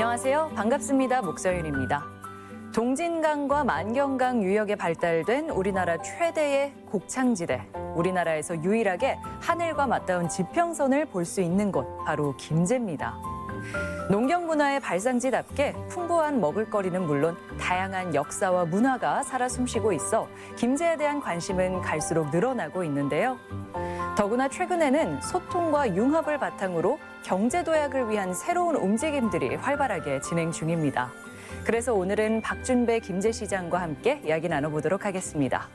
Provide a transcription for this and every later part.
안녕하세요. 반갑습니다. 목서윤입니다. 동진강과 만경강 유역에 발달된 우리나라 최대의 곡창지대. 우리나라에서 유일하게 하늘과 맞닿은 지평선을 볼 수 있는 곳, 바로 김제입니다. 농경 문화의 발상지답게 풍부한 먹을거리는 물론 다양한 역사와 문화가 살아 숨쉬고 있어 김제에 대한 관심은 갈수록 늘어나고 있는데요. 더구나 최근에는 소통과 융합을 바탕으로 경제도약을 위한 새로운 움직임들이 활발하게 진행 중입니다. 그래서 오늘은 박준배 김제시장과 함께 이야기 나눠보도록 하겠습니다.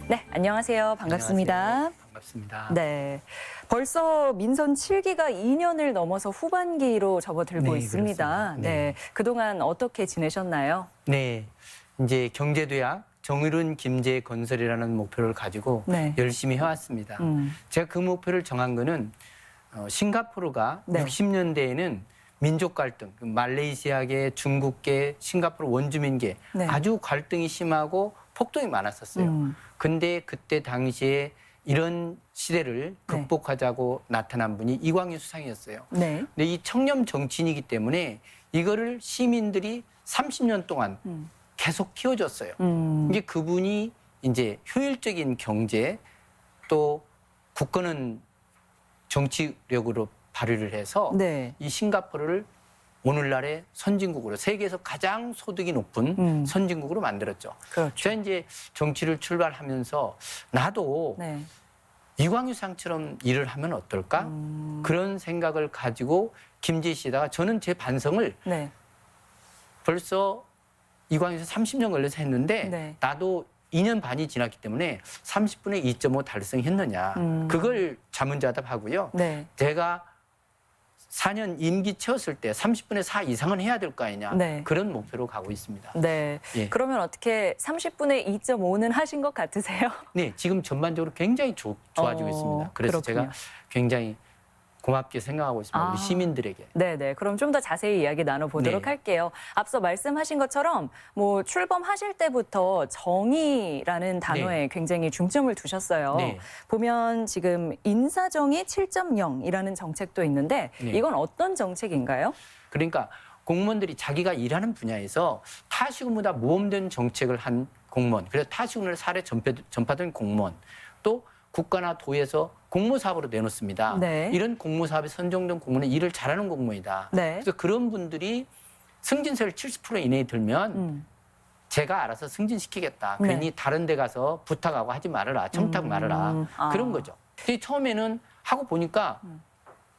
네, 안녕하세요. 반갑습니다. 안녕하세요. 반갑습니다. 네, 벌써 민선 7기가 2년을 넘어서 후반기로 접어들고 네, 있습니다. 그렇습니다. 네, 그동안 어떻게 지내셨나요? 네, 이제 경제도약 정의로운 김제 건설이라는 목표를 가지고 네. 열심히 해왔습니다. 제가 그 목표를 정한 거는 싱가포르가 네. 60년대에는 민족 갈등, 말레이시아계, 중국계, 싱가포르 원주민계 네. 아주 갈등이 심하고 폭동이 많았었어요. 근데 그때 당시에 이런 시대를 극복하자고 나타난 분이 이광유 수상이었어요. 네. 근데 이 청렴 정치인이기 때문에 이거를 시민들이 30년 동안 계속 키워줬어요. 이게 그분이 이제 효율적인 경제 또 국가는 정치력으로 발휘를 해서 네. 이 싱가포르를 오늘날의 선진국으로 세계에서 가장 소득이 높은 선진국으로 만들었죠. 그렇죠. 제가 이제 정치를 출발하면서 나도 네. 이광유 상처럼 일을 하면 어떨까? 그런 생각을 가지고 김제시다가 저는 제 반성을 네. 벌써 이광유에서 30년 걸려서 했는데 네. 나도 2년 반이 지났기 때문에 30분의 2.5 달성했느냐. 그걸 자문자답하고요. 네. 제가 4년 임기 채웠을 때 30분의 4 이상은 해야 될 거 아니냐. 네. 그런 목표로 가고 있습니다. 네. 예. 그러면 어떻게 30분의 2.5는 하신 것 같으세요? 네, 지금 전반적으로 굉장히 좋아지고 있습니다. 그래서 그렇군요. 제가 굉장히 고맙게 생각하고 있습니다. 아. 우리 시민들에게. 네네. 그럼 좀 더 자세히 이야기 나눠보도록 네. 할게요. 앞서 말씀하신 것처럼 뭐 출범하실 때부터 정의라는 단어에 굉장히 중점을 두셨어요. 네. 보면 지금 인사정의 7.0이라는 정책도 있는데 네. 이건 어떤 정책인가요? 그러니까 공무원들이 자기가 일하는 분야에서 타시군보다 모험된 정책을 한 공무원, 그래서 타시군을 사례 전파된 공무원, 또 국가나 도에서 공모사업으로 내놓습니다. 네. 이런 공모사업에 선정된 공무원은 일을 잘하는 공무원이다. 네. 그래서 그런 분들이 승진세를 70% 이내에 들면 제가 알아서 승진시키겠다. 네. 괜히 다른 데 가서 부탁하고 하지 말아라. 청탁 말아라. 아. 그런 거죠. 근데 처음에는 하고 보니까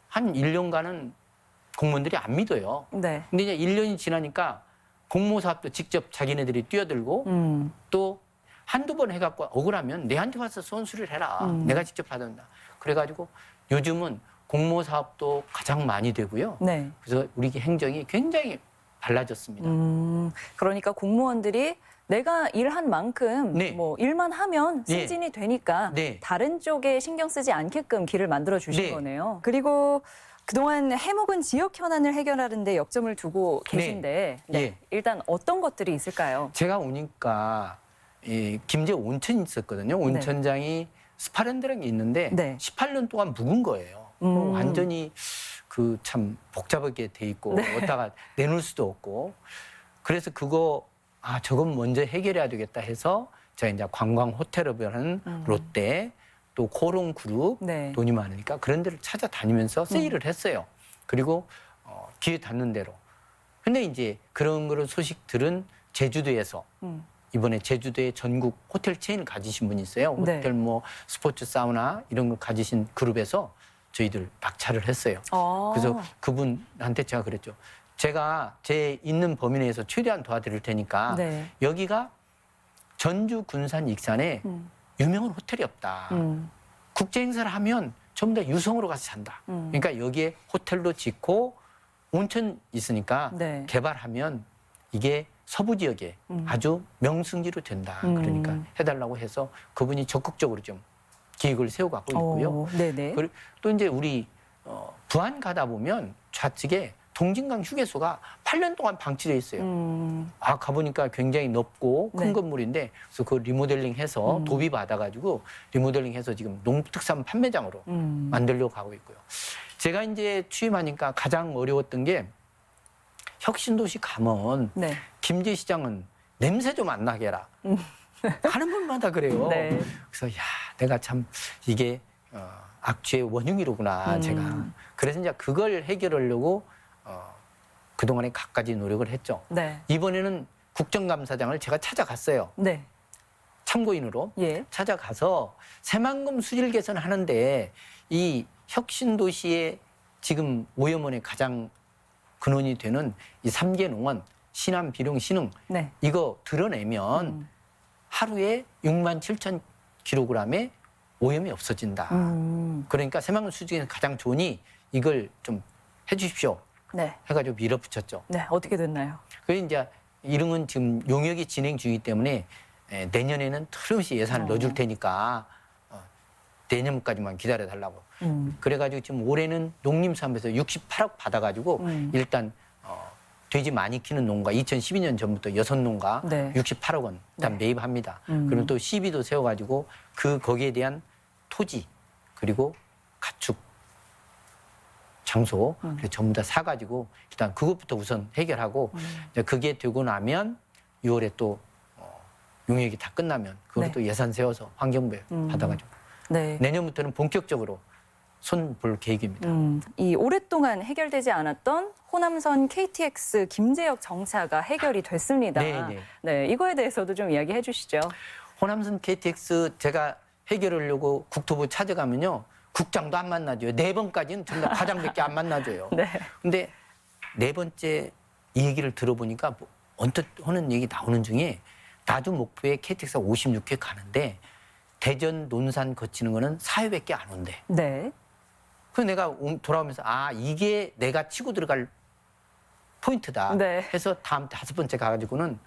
한 1년간은 공무원들이 안 믿어요. 네. 근데 이제 1년이 지나니까 공모사업도 직접 자기네들이 뛰어들고 또 한두 번 해갖고 억울하면 내한테 와서 손수리를 해라. 내가 직접 받는다. 그래가지고 요즘은 공모사업도 가장 많이 되고요. 네. 그래서 우리 행정이 굉장히 달라졌습니다. 그러니까 공무원들이 내가 일한 만큼 네. 뭐 일만 하면 네. 승진이 되니까 네. 다른 쪽에 신경 쓰지 않게끔 길을 만들어 주신 네. 거네요. 그리고 그동안 해묵은 지역 현안을 해결하는 데 역점을 두고 계신데 네. 예. 일단 어떤 것들이 있을까요? 제가 오니까 이 김제 온천이 있었거든요. 온천장이 스파랜드라는 게 있는데 네. 18년 동안 묵은 거예요. 완전히 그 참 복잡하게 돼 있고 어디다가 내놓을 수도 없고 그래서 그거 저건 먼저 해결해야 되겠다 해서 제가 이제 관광 호텔업이라는 롯데 또 코롱그룹 네. 돈이 많으니까 그런 데를 찾아다니면서 세일을 했어요. 그리고 기회 닿는 대로. 근데 이제 그런 거를 소식 들은 제주도에서 이번에 제주도에 전국 호텔 체인을 가지신 분이 있어요. 네. 호텔 뭐 스포츠 사우나 이런 걸 가지신 그룹에서 저희들 낙찰을 했어요. 그래서 그분한테 제가 그랬죠. 제가 제 있는 범위 내에서 최대한 도와드릴 테니까 네. 여기가 전주 군산 익산에 유명한 호텔이 없다. 국제 행사를 하면 전부 다 유성으로 가서 잔다. 그러니까 여기에 호텔도 짓고 온천 있으니까 네. 개발하면 이게 서부 지역에 아주 명승지로 된다. 그러니까 해달라고 해서 그분이 적극적으로 좀 계획을 세워가고 있고요. 네네. 그리고 또 이제 우리 부안 가다 보면 좌측에 동진강 휴게소가 8년 동안 방치돼 있어요. 가보니까 굉장히 넓고 큰 네. 건물인데 그래서 그 리모델링해서 도비 받아가지고 리모델링해서 지금 농특산 판매장으로 만들려고 하고 있고요. 제가 이제 취임하니까 가장 어려웠던 게 혁신도시 가면 네. 김제 시장은 냄새 좀 안 나게 해라. 가는 분마다 그래요. 네. 그래서 야, 내가 참 이게 악취의 원흉이로구나 제가. 그래서 이제 그걸 해결하려고 그동안에 갖가지 노력을 했죠. 네. 이번에는 국정감사장을 제가 찾아갔어요. 네. 참고인으로 예. 찾아가서 새만금 수질 개선하는데 이 혁신도시의 지금 오염원의 가장 근원이 되는 이 3개 농원, 신암, 비룡, 신흥 네. 이거 드러내면 하루에 6만 7천 kg의 오염이 없어진다. 그러니까 새만금 수질에서 가장 좋으니 이걸 좀 해주십시오. 네. 해가지고 밀어붙였죠. 네. 어떻게 됐나요? 그래서 이제 이런 건 지금 용역이 진행 중이기 때문에 내년에는 틀림없이 예산을 넣어줄 테니까 내년까지만 기다려달라고. 그래가지고 지금 올해는 농림사업에서 68억 받아가지고 일단 돼지 많이 키는 농가 2012년 전부터 6농가 네. 68억 원 일단 네. 매입합니다. 그리고 또 시비도 세워가지고 거기에 대한 토지 그리고 가축 장소 전부 다 사가지고 일단 그것부터 우선 해결하고 이제 그게 되고 나면 6월에 또 용역이 다 끝나면 그걸 네. 또 예산 세워서 환경부에 받아가지고 네. 내년부터는 본격적으로 손 볼 계획입니다. 이 오랫동안 해결되지 않았던 호남선 KTX 김제역 정차가 해결이 됐습니다. 네, 네. 네, 이거에 대해서도 좀 이야기해 주시죠. 호남선 KTX 제가 해결하려고 국토부 찾아가면요. 국장도 안 만나줘요. 4번까지는 정말 과장밖에 안 만나줘요. 네. 근데 4번째 이 얘기를 들어보니까 뭐 언뜻 하는 얘기 나오는 중에 나주 목포에 KTX가 56회 가는데 대전 논산 거치는 거는 4회밖에 안 온대. 네. 그래서 내가 돌아오면서 아 이게 내가 치고 들어갈 포인트다. 네. 해서 다음 5번째 가가지고는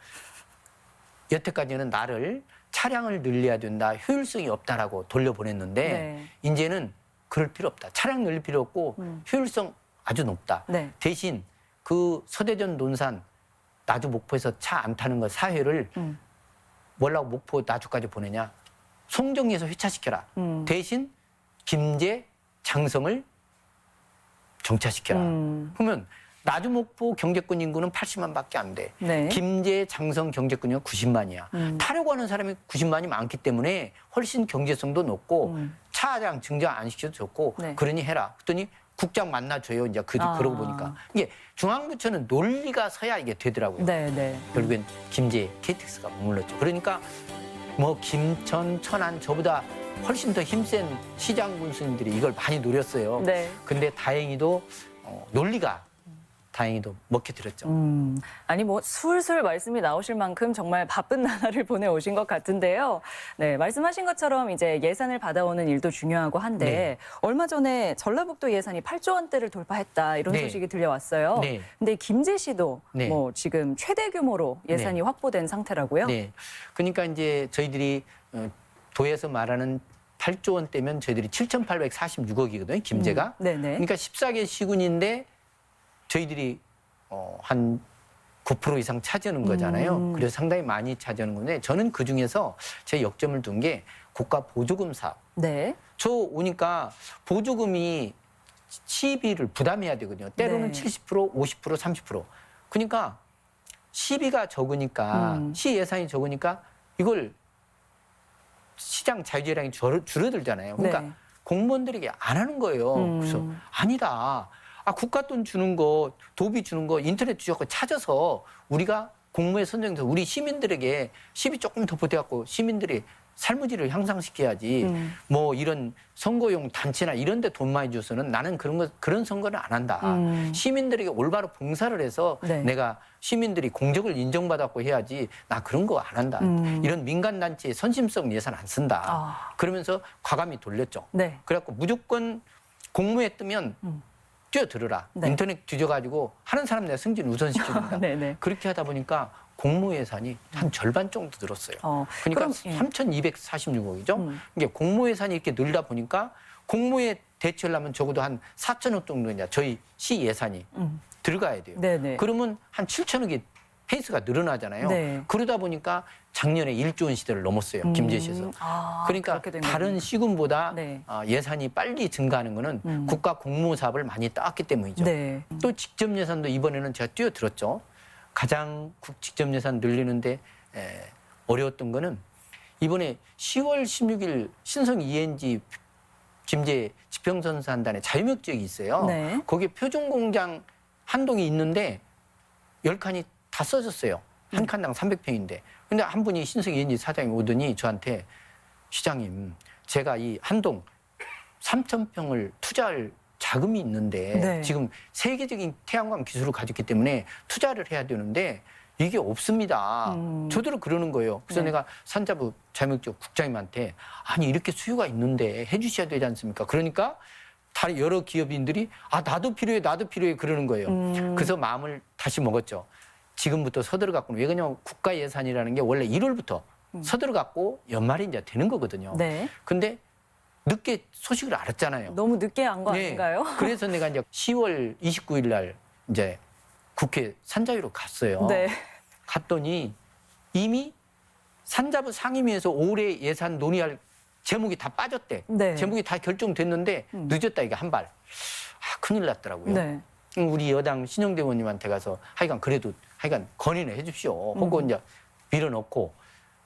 여태까지는 나를 차량을 늘려야 된다, 효율성이 없다라고 돌려보냈는데 네. 이제는 그럴 필요 없다. 차량 늘릴 필요 없고 효율성 아주 높다. 네. 대신 그 서대전 논산 나주 목포에서 차 안 타는 거 4회를 뭐라고 목포 나주까지 보내냐. 송정리에서 회차시켜라. 대신 김제 장성을 정차시켜라. 그러면 나주 목포 경제권 인구는 80만밖에 안 돼. 네. 김제 장성 경제권 인구가 90만이야. 타려고 하는 사람이 90만이 많기 때문에 훨씬 경제성도 높고 차량 증자 안 시켜도 좋고 네. 그러니 해라. 그랬더니 국장 만나줘요. 이제 그러고 보니까 이게 중앙부처는 논리가 서야 이게 되더라고요. 네, 네. 결국엔 김제 KTX가 머물렀죠. 그러니까 뭐 김천, 천안 저보다 훨씬 더 힘센 시장 군수님들이 이걸 많이 노렸어요. 네. 근데 다행히도 논리가 다행히도 먹혀들었죠. 아니 뭐 술술 말씀이 나오실 만큼 정말 바쁜 나날을 보내오신 것 같은데요. 네, 말씀하신 것처럼 이제 예산을 받아오는 일도 중요하고 한데 네. 얼마 전에 전라북도 예산이 8조 원대를 돌파했다 이런 네. 소식이 들려왔어요. 네. 근데 김제시도 네. 뭐 지금 최대 규모로 예산이 확보된 상태라고요. 네. 그러니까 이제 저희들이 도에서 말하는 8조 원대면 저희들이 7,846억이거든요. 김제가. 네네. 그러니까 14개 시군인데 저희들이 한 9% 이상 차지하는 거잖아요. 그래서 상당히 많이 차지하는 건데 저는 그중에서 제 역점을 둔 게 국가 보조금 사업. 네. 저 오니까 보조금이 시비를 부담해야 되거든요. 때로는 네. 70%, 50%, 30%. 그러니까 시비가 적으니까 시 예산이 적으니까 이걸 시장 자유재량이 줄어들잖아요. 그러니까 네. 공무원들에게 안 하는 거예요. 그래서 아니다. 국가 돈 주는 거, 도비 주는 거 인터넷 뒤져서 찾아서 우리가 공무에 선정돼서 우리 시민들에게 시비 조금 더 보태갖고 시민들이 삶의 질을 향상시켜야지. 뭐 이런 선거용 단체나 이런 데 돈 많이 줘서는 나는 그런 선거는 안 한다. 시민들에게 올바로 봉사를 해서 네. 내가 시민들이 공적을 인정받았고 해야지 나 그런 거 안 한다. 이런 민간단체에 선심성 예산 안 쓴다. 그러면서 과감히 돌렸죠. 네. 그래갖고 무조건 공무에 뜨면 뛰어들어라. 네. 인터넷 뒤져가지고 하는 사람 내가 승진 우선시킵니다. 네네. 그렇게 하다 보니까 공무 예산이 한 절반 정도 늘었어요. 그러니까 그럼, 예. 3,246억이죠. 이게 공무 예산이 이렇게 늘다 보니까 공무에 대처하려면 적어도 한 4천억 정도 이제 저희 시 예산이 들어가야 돼요. 네네. 그러면 한 7천억이 페이스가 늘어나잖아요. 네. 그러다 보니까 작년에 1조 원 시대를 넘었어요. 김제시에서. 그렇게 그러니까 된 다른 거군요. 시군보다 네. 예산이 빨리 증가하는 거는 국가 공무 사업을 많이 따왔기 때문이죠. 네. 또 직접 예산도 이번에는 제가 뛰어들었죠. 가장 직접 예산 늘리는데 어려웠던 거는 이번에 10월 16일 신성 ENG 김제 지평선산단에 자유역 지역이 있어요. 네. 거기에 표준공장 한 동이 있는데 10칸이 다 써졌어요. 한 칸당 300평인데. 근데 한 분이 신성 ENG 사장이 오더니 저한테 시장님, 제가 이 한 동 3,000평을 투자할 자금이 있는데 네. 지금 세계적인 태양광 기술을 가졌기 때문에 투자를 해야 되는데 이게 없습니다. 저대로 그러는 거예요. 그래서 네. 내가 산자부 자유목적 국장님한테 아니 이렇게 수요가 있는데 해주셔야 되지 않습니까? 그러니까 다른 여러 기업인들이 나도 필요해 그러는 거예요. 그래서 마음을 다시 먹었죠. 지금부터 서둘러 갖고는 왜 그러냐면 국가 예산이라는 게 원래 1월부터 서둘러 갖고 연말이 이제 되는 거거든요. 네. 근데 늦게 소식을 알았잖아요. 너무 늦게 한 거 아닌가요? 그래서 내가 이제 10월 29일 날 이제 국회 산자위로 갔어요. 네. 갔더니 이미 산자부 상임위에서 올해 예산 논의할 제목이 다 빠졌대. 네. 제목이 다 결정됐는데 늦었다 이게 한 발. 큰일 났더라고요. 네. 우리 여당 신영대 의원님한테 가서 하여간 그래도 하여간 건의는 해 주십시오. 하고 이제 밀어넣고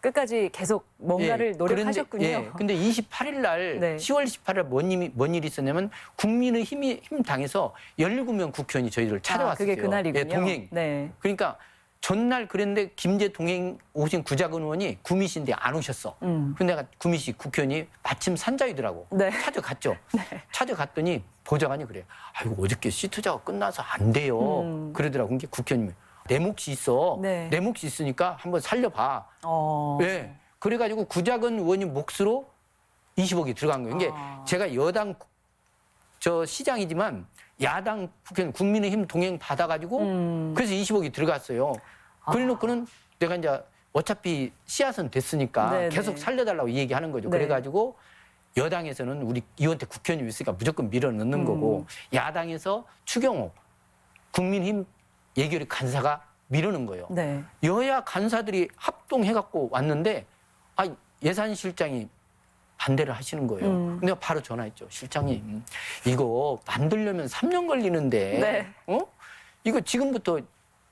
끝까지 계속 뭔가를 노력하셨군요. 근데 28일 날 네. 10월 28일 뭔 일이 있었냐면 국민의힘 당에서 17명 국회의원이 저희를 찾아왔어요. 그게 그날이군요. 예, 동행. 네. 그러니까 전날 그랬는데 김제 동행 오신 구자근 의원이 구미시인데 안 오셨어. 근데 내가 구미시 국회의원이 마침 산자이더라고. 네. 찾아갔죠. 찾아갔더니 보좌관이 그래요. 아이고 어저께 시투자가 끝나서 안 돼요. 그러더라고. 그게 국회의원님이 내 몫이 있어. 네. 내 몫이 있으니까 한번 살려봐. 네. 그래가지고 구자근 의원님 몫으로 20억이 들어간 거예요. 이게 제가 여당 시장이지만 야당 국회의원 국민의힘 동행 받아가지고 그래서 20억이 들어갔어요. 그래놓고는 내가 이제 어차피 씨앗은 됐으니까 네네. 계속 살려달라고 얘기하는 거죠. 네. 그래가지고 여당에서는 우리 이원택 국회의원이 있으니까 무조건 밀어넣는 거고 야당에서 추경호 국민힘 예결위 간사가 미루는 거예요. 네. 여야 간사들이 합동해갖고 왔는데 예산실장이 반대를 하시는 거예요. 내가 바로 전화했죠. 실장님, 이거 만들려면 3년 걸리는데, 네. 이거 지금부터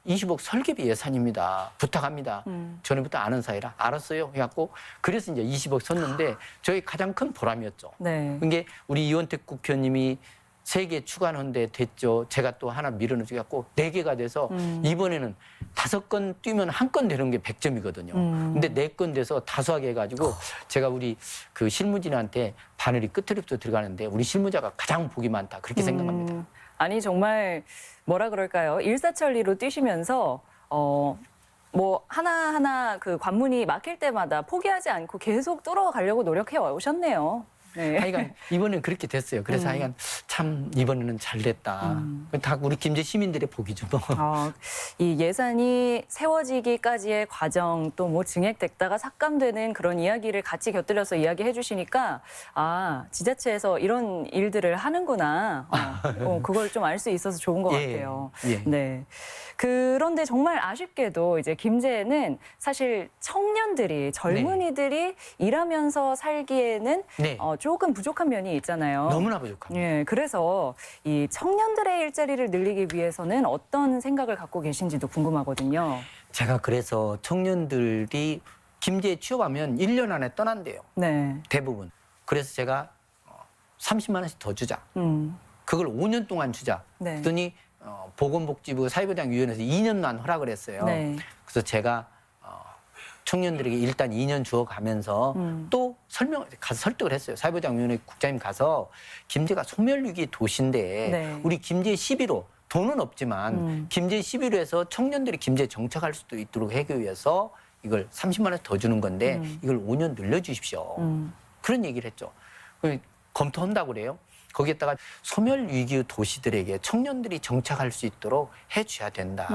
20억 설계비 예산입니다. 부탁합니다. 전에부터 아는 사이라 알았어요. 해갖고 그래서 이제 20억 썼는데 저희 가장 큰 보람이었죠. 네. 그게 우리 이원택 국회의원님이 3개 추가하는데 됐죠. 제가 또 하나 밀어넣어갖고 4개가 돼서 이번에는 5건 뛰면 1건 되는 게 100점이거든요. 근데 4건 돼서 다수하게 해가지고 제가 우리 그 실무진한테 바늘이 끝으로부터 들어가는데 우리 실무자가 가장 복이 많다. 그렇게 생각합니다. 아니 정말 뭐라 그럴까요? 일사천리로 뛰시면서 뭐 하나하나 그 관문이 막힐 때마다 포기하지 않고 계속 뚫어가려고 노력해 오셨네요. 네. 하여간 이번엔 그렇게 됐어요. 그래서 하여간 참 이번에는 잘 됐다. 다 우리 김제 시민들의 복이죠. 이 예산이 세워지기까지의 과정 또 뭐 증액됐다가 삭감되는 그런 이야기를 같이 곁들여서 이야기해 주시니까 지자체에서 이런 일들을 하는구나. 그걸 좀 알 수 있어서 좋은 것 같아요. 예. 네. 그런데 정말 아쉽게도 이제 김제에는 사실 청년들이 젊은이들이 일하면서 살기에는 네. 조금 부족한 면이 있잖아요. 너무나 부족합니다. 예, 그래서 이 청년들의 일자리를 늘리기 위해서는 어떤 생각을 갖고 계신지도 궁금하거든요. 제가 그래서 청년들이 김제에 취업하면 1년 안에 떠난대요. 네. 대부분. 그래서 제가 30만 원씩 더 주자. 그걸 5년 동안 주자. 네. 그랬더니 보건복지부 사회보장위원회에서 2년만 허락을 했어요. 네. 그래서 제가 청년들에게 일단 2년 주어가면서 또 가서 설득을 했어요. 사회보장위원회 국장님 가서 김제가 소멸위기 도시인데 네. 우리 김제 11호 돈은 없지만 김제 11호에서 청년들이 김제에 정착할 수도 있도록 하기 위해서 이걸 30만 원 더 주는 건데 이걸 5년 늘려주십시오. 그런 얘기를 했죠. 검토한다고 그래요. 거기에다가 소멸위기 도시들에게 청년들이 정착할 수 있도록 해줘야 된다.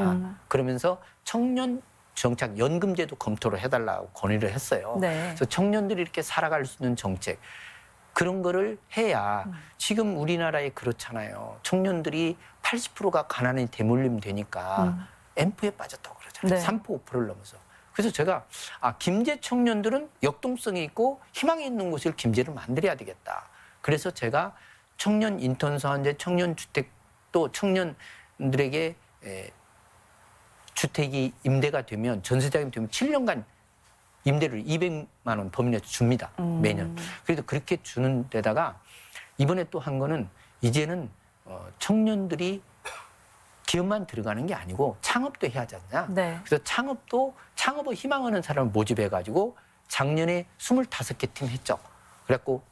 그러면서 청년 정착 연금제도 검토를 해달라고 건의를 했어요. 네. 그래서 청년들이 이렇게 살아갈 수 있는 정책 그런 거를 해야 지금 우리나라에 그렇잖아요. 청년들이 80%가 가난에 대물림 되니까 N포에 빠졌다고 그러잖아요. 네. 3포, 5%를 넘어서. 그래서 제가 김제 청년들은 역동성이 있고 희망이 있는 곳을 김제를 만들어야 되겠다. 그래서 제가 청년 인턴 사원제, 청년 주택 또 청년들에게 주택이 임대가 되면 전세자금 되면 7년간 임대를 200만 원 범위 내에서 줍니다. 매년. 그래도 그렇게 주는 데다가 이번에 또 한 거는 이제는 청년들이 기업만 들어가는 게 아니고 창업도 해야 하지 않냐. 네. 그래서 창업을 희망하는 사람을 모집해가지고 작년에 25개 팀 했죠. 그래갖고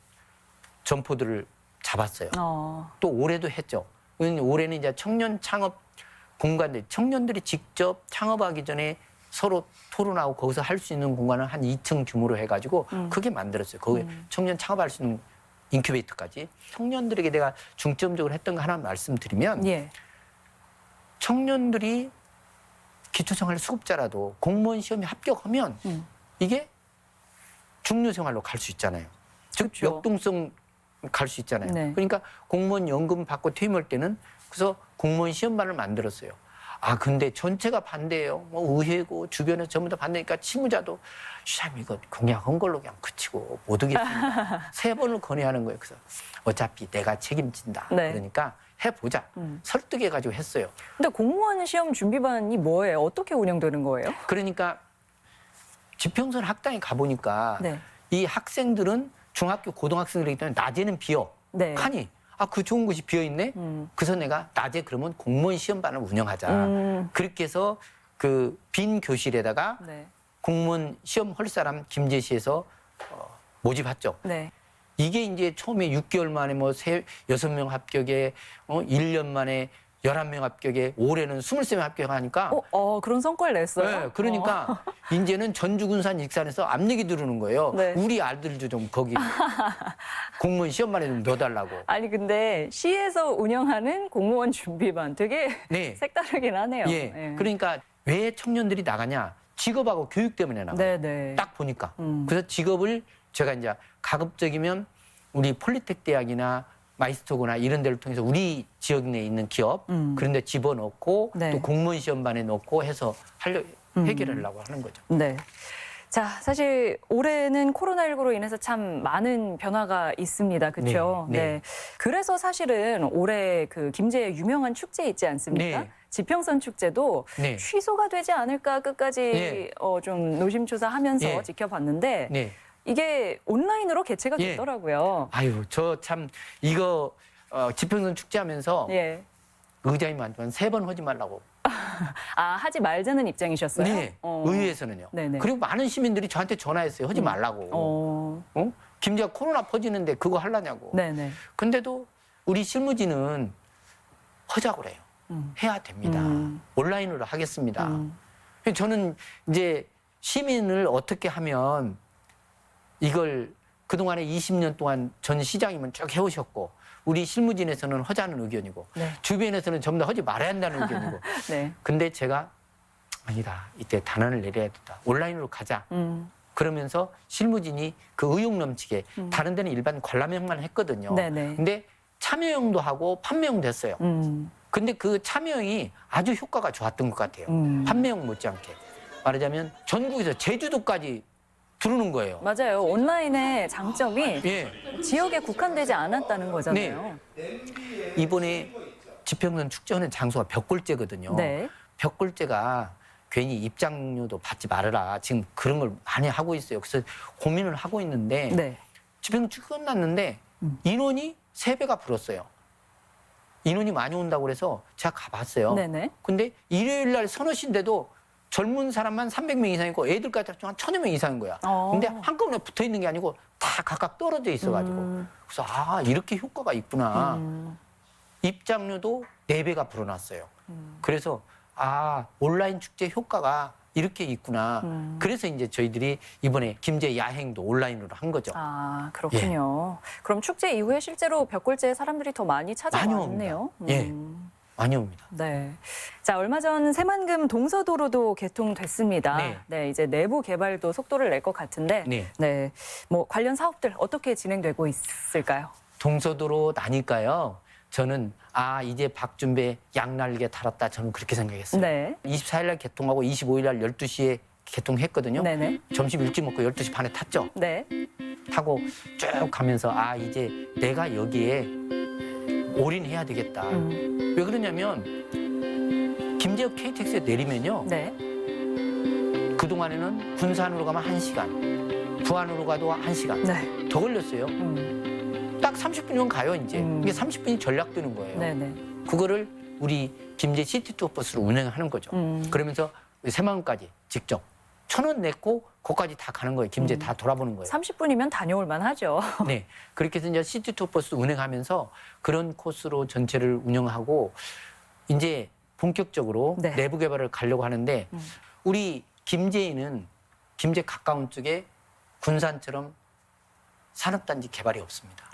점포들을 잡았어요. 또 올해도 했죠. 올해는 이제 청년 창업 공간들, 청년들이 직접 창업하기 전에 서로 토론하고 거기서 할 수 있는 공간을 한 2층 규모로 해가지고 크게 만들었어요. 거기 청년 창업할 수 있는 인큐베이터까지. 청년들에게 내가 중점적으로 했던 거 하나 말씀드리면 예. 청년들이 기초생활 수급자라도 공무원 시험에 합격하면 이게 중류생활로 갈 수 있잖아요. 즉 그렇죠. 역동성 갈 수 있잖아요. 네. 그러니까 공무원 연금 받고 퇴임할 때는 그래서 공무원 시험반을 만들었어요. 근데 전체가 반대예요. 뭐 의회고 주변에서 전부 다 반대니까 실무자도 시장님 이거 공약한 걸로 그냥 그치고 못 오겠습니다. 3번을 건의하는 거예요. 그래서 어차피 내가 책임진다. 네. 그러니까 해보자. 설득해가지고 했어요. 근데 공무원 시험 준비반이 뭐예요? 어떻게 운영되는 거예요? 그러니까 지평선 학당에 가보니까 네. 이 학생들은 중학교 고등학생들이기 때문에 낮에는 비어. 네. 칸이 그 좋은 곳이 비어 있네. 그래서 내가 낮에 그러면 공무원 시험반을 운영하자. 그렇게 해서 그 빈 교실에다가 네. 공무원 시험 할 사람 김제시에서 모집했죠. 네. 이게 이제 처음에 6개월 만에 뭐 6명 합격에 1년 만에 11명 합격에 올해는 23명 합격하니까 그런 성과를 냈어요? 네, 그러니까 이제는 전주군산 익산에서 압력이 들어오는 거예요. 네. 우리 아들도 좀 거기 공무원 시험반에 좀 넣어달라고. 아니 근데 시에서 운영하는 공무원 준비반 되게 네. 색다르긴 하네요. 예. 그러니까 왜 청년들이 나가냐? 직업하고 교육 때문에 나가요. 네네. 딱 보니까. 그래서 직업을 제가 이제 가급적이면 우리 폴리텍 대학이나 마이스터고나 이런 데를 통해서 우리 지역 내에 있는 기업 그런 데 집어넣고 네. 또 공무원 시험반에 넣고 해서 해결하려고 하는 거죠. 네. 자, 사실 올해는 코로나19로 인해서 참 많은 변화가 있습니다. 그렇죠? 네, 네. 그래서 사실은 올해 그 김제의 유명한 축제 있지 않습니까? 네. 지평선 축제도 네. 취소가 되지 않을까 끝까지 네. 좀 노심초사하면서 네. 지켜봤는데 네. 이게 온라인으로 개최가 예. 됐더라고요. 아유, 저 참 이거 지평선 축제하면서 예. 의장님한테 3번 하지 말라고. 하지 말자는 입장이셨어요? 네. 의회에서는요. 네네. 그리고 많은 시민들이 저한테 전화했어요. 하지 말라고. 김제가 코로나 퍼지는데 그거 하려냐고. 네네. 근데도 우리 실무진은 하자고 그래요. 해야 됩니다. 온라인으로 하겠습니다. 저는 이제 시민을 어떻게 하면 이걸 그동안에 20년 동안 전 시장이면 쭉 해오셨고 우리 실무진에서는 하자는 의견이고 네. 주변에서는 전부 다 하지 말아야 한다는 의견이고 네. 근데 제가 아니다. 이때 단언을 내려야 된다. 온라인으로 가자. 그러면서 실무진이 그 의욕 넘치게 다른 데는 일반 관람형만 했거든요. 네네. 근데 참여형도 하고 판매형 됐어요. 근데 그 참여형이 아주 효과가 좋았던 것 같아요. 판매형 못지않게. 말하자면 전국에서 제주도까지 들어오는 거예요. 맞아요. 온라인의 장점이 예. 지역에 국한되지 않았다는 거잖아요. 이번에 지평선 축제하는 장소가 벽골제거든요. 네. 벽골제가 괜히 입장료도 받지 말아라. 지금 그런 걸 많이 하고 있어요. 그래서 고민을 하고 있는데 네. 지평선 축제 끝났는데 인원이 3배가 불었어요. 인원이 많이 온다고 그래서 제가 가봤어요. 네네. 근데 일요일 날 서너 시인데도 젊은 사람만 300명 이상이고 애들까지 한 1000여 명 이상인 거야. 근데 한꺼번에 붙어 있는 게 아니고 다 각각 떨어져 있어가지고. 그래서 이렇게 효과가 있구나. 입장료도 4배가 불어났어요. 그래서 온라인 축제 효과가 이렇게 있구나. 그래서 이제 저희들이 이번에 김제 야행도 온라인으로 한 거죠. 그렇군요. 그럼 축제 이후에 실제로 벽골제에 사람들이 더 많이 찾아왔네요. 예. 많이 옵니다. 네. 자, 얼마 전 새만금 동서도로도 개통됐습니다. 네. 네, 이제 내부 개발도 속도를 낼 것 같은데, 네. 뭐 관련 사업들 어떻게 진행되고 있을까요? 동서도로 나니까요. 저는 이제 박준배 양날개 달았다. 저는 그렇게 생각했어요. 네. 24일 날 개통하고 25일 날 12시에 개통했거든요. 네네. 점심 일찍 먹고 12시 반에 탔죠. 네. 타고 쭉 가면서 이제 내가 여기에 올인해야 되겠다. 왜 그러냐면 김제역 KTX에 내리면요. 네. 그동안에는 군산으로 가면 1시간, 부안으로 가도 1시간 네. 더 걸렸어요. 딱 30분이면 가요, 이제. 이게 30분이 전락되는 거예요. 네네. 그거를 우리 김제 시티투어 버스로 운행하는 거죠. 그러면서 새마을까지 직접 1,000원 냈고 거기까지 다 가는 거예요. 김제 다 돌아보는 거예요. 30분이면 다녀올 만하죠. 네, 그렇게 해서 이제 시티투어 버스 운행하면서 그런 코스로 전체를 운영하고 이제 본격적으로 네. 내부 개발을 가려고 하는데 우리 김제에는 김제 가까운 쪽에 군산처럼 산업단지 개발이 없습니다.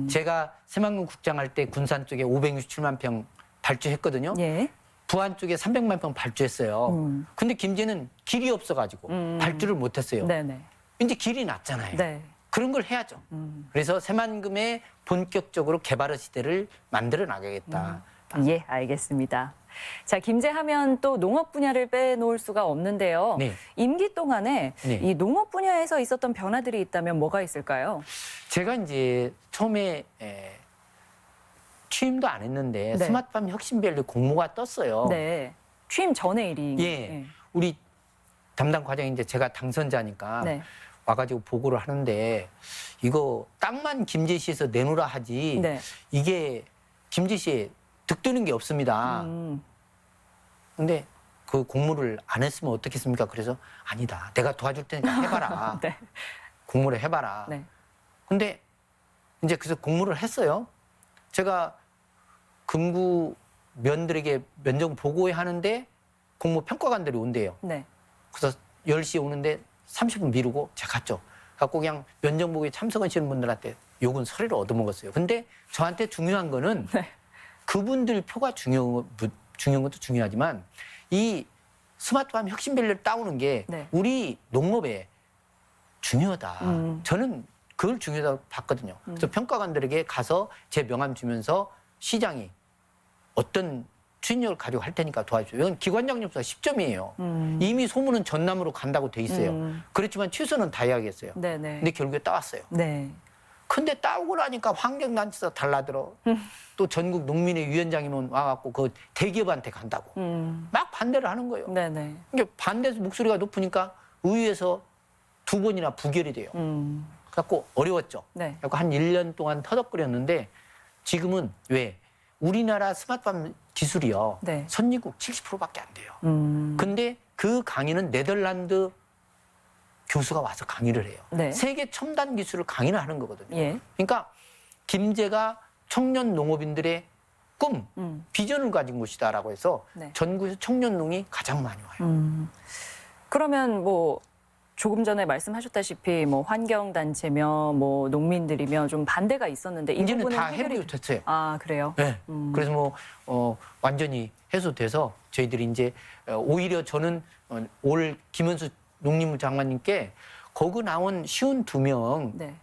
제가 새만금 국장할 때 군산 쪽에 567만 평 발주했거든요. 예. 부안 쪽에 300만 평 발주했어요. 근데 김제는 길이 없어가지고 발주를 못했어요. 네네. 이제 길이 났잖아요. 네. 그런 걸 해야죠. 그래서 새만금에 본격적으로 개발의 시대를 만들어 나가겠다. 예, 알겠습니다. 자, 김제하면 또 농업 분야를 빼놓을 수가 없는데요. 네. 임기 동안에 네. 이 농업 분야에서 있었던 변화들이 있다면 뭐가 있을까요? 제가 이제 처음에 취임도 안 했는데 네. 스마트팜 혁신밸류 공모가 떴어요. 네. 취임 전의 일이. 예. 우리 담당 과장이 이제 제가 당선자니까 네. 와가지고 보고를 하는데 이거 땅만 김제시에서 내놓으라 하지 네. 이게 김제시에 득되는 게 없습니다. 근데 그 공모를 안 했으면 어떻겠습니까? 그래서 아니다. 내가 도와줄 테니까 해봐라. 네. 공모를 해봐라. 네. 근데 이제 그래서 공모를 했어요. 제가 금구 면들에게 면접 보고해 하는데 공모 평가관들이 온대요. 네. 그래서 10시에 오는데 30분 미루고 제가 갔죠. 갖고 그냥 면접 보고에 참석하시는 분들한테 욕은 서리를 얻어먹었어요. 근데 저한테 중요한 거는 네. 그분들 표가 중요한 것도 중요하지만 이 스마트팜 혁신밸류를 따오는 게 네. 우리 농업에 중요하다. 저는 그걸 중요하다고 봤거든요. 그래서 평가관들에게 가서 제 명함 주면서 시장이 어떤 추진력을 가지고 할 테니까 도와줘요. 이건 기관장 점수가 10점이에요. 이미 소문은 전남으로 간다고 돼 있어요. 그렇지만 최선은 다해야겠어요. 네네. 근데 결국에 따왔어요. 네. 근데 따오고 나니까 환경단체에서 달라들어. 또 전국 농민의 위원장이면 와갖고 그 대기업한테 간다고. 막 반대를 하는 거예요. 네네. 그러니까 반대 목소리가 높으니까 의회에서 2번이나 부결이 돼요. 그래갖고 어려웠죠. 네. 그래갖고 한 1년 동안 터덕거렸는데 지금은 왜? 우리나라 스마트팜 기술이요. 네. 선진국 70%밖에 안 돼요. 음. 근데 그 강의는 네덜란드 교수가 와서 강의를 해요. 네. 세계 첨단 기술을 강의를 하는 거거든요. 예. 그러니까 김제가 청년 농업인들의 꿈, 비전을 가진 곳이다라고 해서 네. 전국에서 청년 농이 가장 많이 와요. 그러면 뭐 조금 전에 말씀하셨다시피 뭐 환경단체며 뭐 농민들이며 좀 반대가 있었는데 이 이제는 부분은 다 해결이 해결이 됐어요. 그래요? 네. 그래서 뭐 완전히 해소돼서 저희들이 이제 오히려 저는 올 김은수 농림부 장관님께 거기 나온 쉬운 2명 네.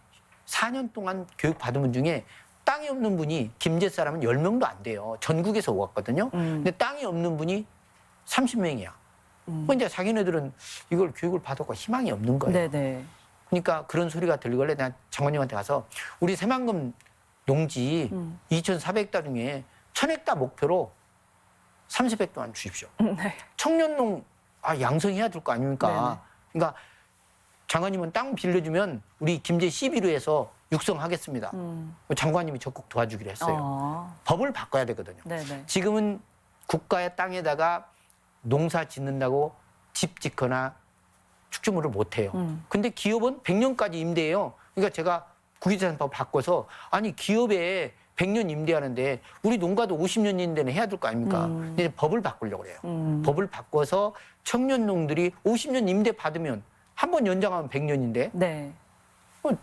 4년 동안 교육 받은 분 중에 땅이 없는 분이 김제 사람은 10명도 안 돼요. 전국에서 왔거든요. 근데 땅이 없는 분이 30명이야. 이제 자기네들은 이걸 교육을 받았고 희망이 없는 거예요. 네네. 그러니까 그런 소리가 들리길래 내가 장관님한테 가서 우리 새만금 농지 2,400다 중에 1,000헥타 목표로 30헥타만 주십시오. 네. 청년농 양성해야 될 거 아닙니까? 네네. 그러니까 장관님은 땅 빌려주면 우리 김제 11호에서 육성하겠습니다. 장관님이 적극 도와주기로 했어요. 법을 바꿔야 되거든요. 네네. 지금은 국가의 땅에다가 농사 짓는다고 집 짓거나 축조물을 못 해요. 근데 기업은 100년까지 임대해요. 그러니까 제가 국유재산법 바꿔서 아니 기업에 100년 임대하는데 우리 농가도 50년 임대는 해야 될 거 아닙니까? 이제 법을 바꾸려고 그래요. 법을 바꿔서 청년농들이 50년 임대 받으면 한 번 연장하면 100년인데 네.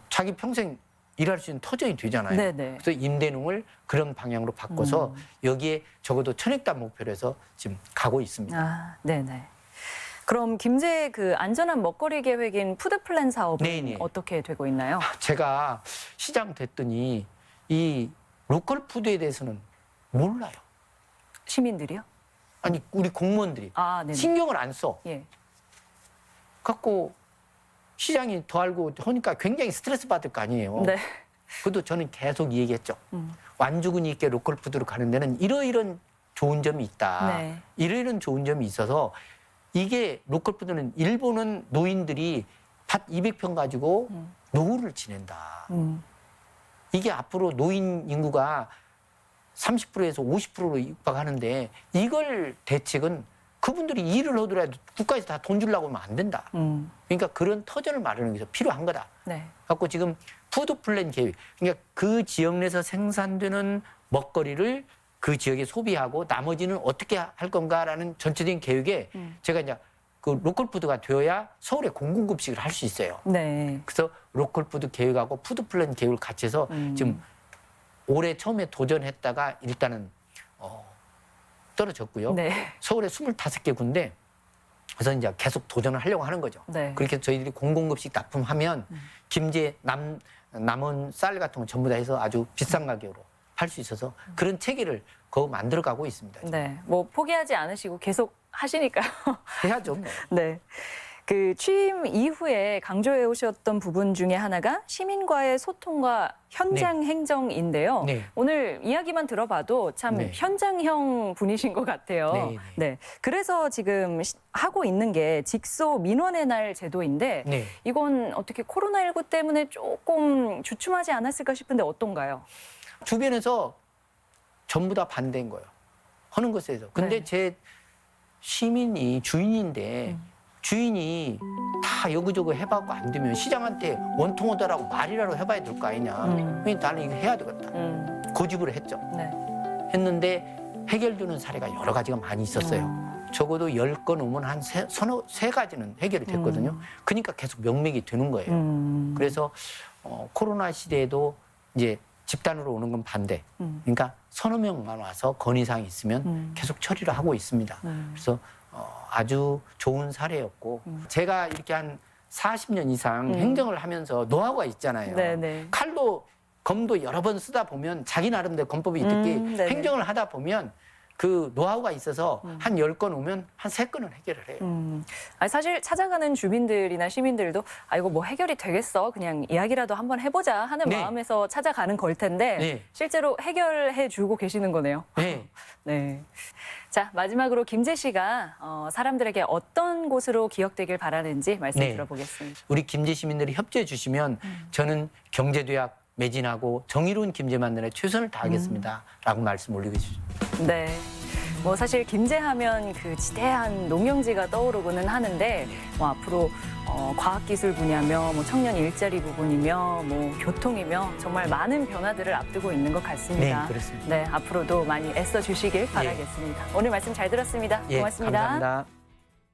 자기 평생 일할 수 있는 터전이 되잖아요. 네네. 그래서 임대농을 그런 방향으로 바꿔서 여기에 적어도 1,000헥타 목표로 해서 지금 가고 있습니다. 네네. 그럼 김제 그 안전한 먹거리 계획인 푸드플랜 사업은 네네. 어떻게 되고 있나요? 제가 시장 됐더니 이 로컬 푸드에 대해서는 몰라요. 시민들이요? 아니 우리 공무원들이 아, 네. 신경을 안 써. 예. 갖고 시장이 더 알고 하니까 굉장히 스트레스 받을 거 아니에요. 네. 그래도 저는 계속 얘기했죠. 완주군이 있게 로컬푸드로 가는 데는 이러이런 좋은 점이 있다. 네. 이러이런 좋은 점이 있어서 이게 로컬푸드는 일본은 노인들이 밭 200평 가지고 노후를 지낸다. 이게 앞으로 노인 인구가 30%에서 50%로 육박하는데 이걸 대책은 그분들이 일을 하더라도 국가에서 다 돈 주려고 하면 안 된다. 그러니까 그런 터전을 마련하기 위해서 필요한 거다. 네. 갖고 지금 푸드 플랜 계획, 그러니까 그 지역 내에서 생산되는 먹거리를 그 지역에 소비하고 나머지는 어떻게 할 건가라는 전체적인 계획에 제가 이제 그 로컬 푸드가 되어야 서울에 공공급식을 할 수 있어요. 네. 그래서 로컬 푸드 계획하고 푸드 플랜 계획을 같이 해서 지금 올해 처음에 도전했다가 일단은 떨어졌고요. 네. 서울에 25개 군데 그래서 이제 계속 도전을 하려고 하는 거죠. 네. 그렇게 저희들이 공공급식 납품하면 김제 남은 쌀 같은 거 전부 다 해서 아주 비싼 가격으로 할 수 있어서 그런 체계를 거의 만들어가고 있습니다. 지금. 네. 뭐 포기하지 않으시고 계속 하시니까요. 해야죠. 뭐. 네. 그 취임 이후에 강조해 오셨던 부분 중에 하나가 시민과의 소통과 현장 행정인데요. 네. 오늘 이야기만 들어봐도 참 네. 현장형 분이신 것 같아요. 네, 네. 그래서 지금 하고 있는 게 직소 민원의 날 제도인데 네. 이건 어떻게 코로나19 때문에 조금 주춤하지 않았을까 싶은데 어떤가요? 주변에서 전부 다 반대인 거예요. 하는 것에 대해서. 근데 네. 제 시민이 주인인데 주인이 다 여기저기 해봤고 안 되면 시장한테 원통하다라고 말이라도 해봐야 될 거 아니냐. 그러니까 나는 이거 해야 되겠다. 고집을 했죠. 네. 했는데 해결되는 사례가 여러 가지가 많이 있었어요. 적어도 10건 오면 한 세 가지는 해결이 됐거든요. 그러니까 계속 명맥이 되는 거예요. 그래서 코로나 시대에도 이제 집단으로 오는 건 반대. 그러니까 서너 명만 와서 건의사항이 있으면 계속 처리를 하고 있습니다. 그래서 아주 좋은 사례였고 제가 이렇게 한 40년 이상 행정을 하면서 노하우가 있잖아요. 네네. 칼도 검도 여러 번 쓰다 보면 자기 나름대로 검법이 특히 네네. 행정을 하다 보면 그 노하우가 있어서 한 10건 오면 한 3건은 해결을 해요. 아니, 사실 찾아가는 주민들이나 시민들도 아 이거 뭐 해결이 되겠어 그냥 이야기라도 한번 해보자 하는 네. 마음에서 찾아가는 걸 텐데 네. 실제로 해결해 주고 계시는 거네요. 네. 네. 자 마지막으로 김재 씨가 사람들에게 어떤 곳으로 기억되길 바라는지 말씀 네. 들어보겠습니다. 우리 김제 시민들이 협조해 주시면 저는 경제도약 매진하고 정의로운 김제 만드는 데 최선을 다하겠습니다. 라고 말씀 올리고 싶습니다. 네. 뭐 사실 김제하면 그 지대한 농영지가 떠오르고는 하는데 뭐 앞으로 과학기술 분야며 뭐 청년 일자리 부분이며 뭐 교통이며 정말 많은 변화들을 앞두고 있는 것 같습니다. 네, 그렇습니다. 네, 앞으로도 많이 애써 주시길 바라겠습니다. 오늘 말씀 잘 들었습니다. 예, 고맙습니다. 감사합니다.